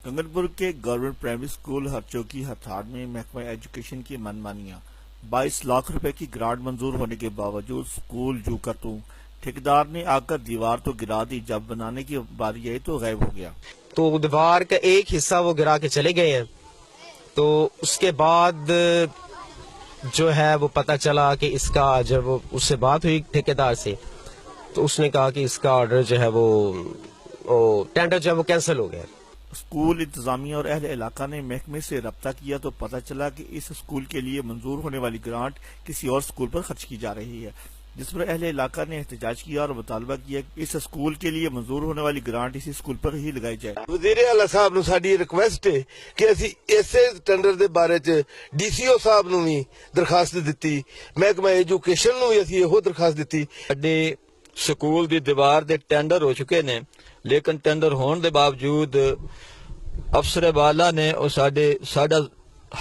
کنگن پور کے government primary school ہرچوکی ہتھاڑ میں محکمہ ایجوکیشن کی منمانیاں 22 لاکھ روپے کی گرانٹ منظور ہونے کے باوجود اسکول جو کر تو ٹھیکیدار نے آ کر دیوار تو گرا دی، جب بنانے کی باری آئی تو غائب ہو گیا۔ تو دیوار کا ایک حصہ وہ گرا کے چلے گئے ہیں، تو اس کے بعد جو ہے وہ پتہ چلا کہ اس کا جب اس سے بات ہوئی ٹھیکیدار سے تو اس نے کہا کہ اس کا آرڈر جو ہے وہ ٹینڈر جو ہے وہ کینسل ہو گیا۔ اسکول انتظامیہ اور اہل علاقہ نے محکمے سے رابطہ کیا تو پتہ چلا کہ اس اسکول کے لیے منظور ہونے والی گرانٹ کسی اور اسکول پر خرچ کی جا رہی ہے، جس پر اہل علاقہ نے احتجاج کیا اور مطالبہ کیا کہ اس اسکول کے لیے منظور ہونے والی گرانٹ اسی اسکول پر ہی لگائی جائے۔ وزیر اعلی صاحب نو ساڈی ریکویسٹ ہے کہ اسی اسے ٹینڈر دے بارے چ ڈی سی او صاحب نو بھی درخواست دتی، محکمہ ایجوکیشن نو بھی اسی یہ درخواست دتی۔ ساڈے سکول دی دیوار دے ٹینڈر ہو چکے نے، لیکن ٹینڈر ہون دے باوجود افسر بالا نے ساڈا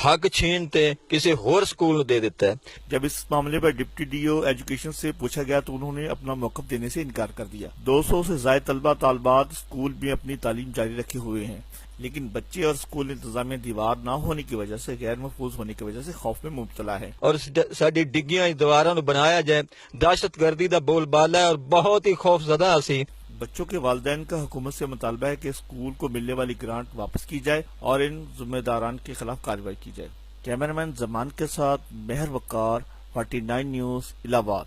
حق چھین تے کسی ہور سکول نو دے دیتا ہے۔ جب اس معاملے پر ڈپٹی ڈی او ایجوکیشن سے پوچھا گیا تو انہوں نے اپنا موقف دینے سے انکار کر دیا۔ 200 سے زائد طلبہ طالبات اسکول میں اپنی تعلیم جاری رکھے ہوئے ہیں، لیکن بچے اور اسکول انتظامیہ دیوار نہ ہونے کی وجہ سے، غیر محفوظ ہونے کی وجہ سے خوف میں مبتلا ہے۔ اور ساڈی ڈگیاں دیواراں نو بنایا جائے، دہشت گردی دا بول بالا ہے اور بہت ہی خوف زدہ اسی۔ بچوں کے والدین کا حکومت سے مطالبہ ہے کہ اسکول کو ملنے والی گرانٹ واپس کی جائے اور ان ذمہ داران کے خلاف کارروائی کی جائے۔ کیمرہ مین زمان کے ساتھ مہر وقار، 49 نیوز، الہ آباد۔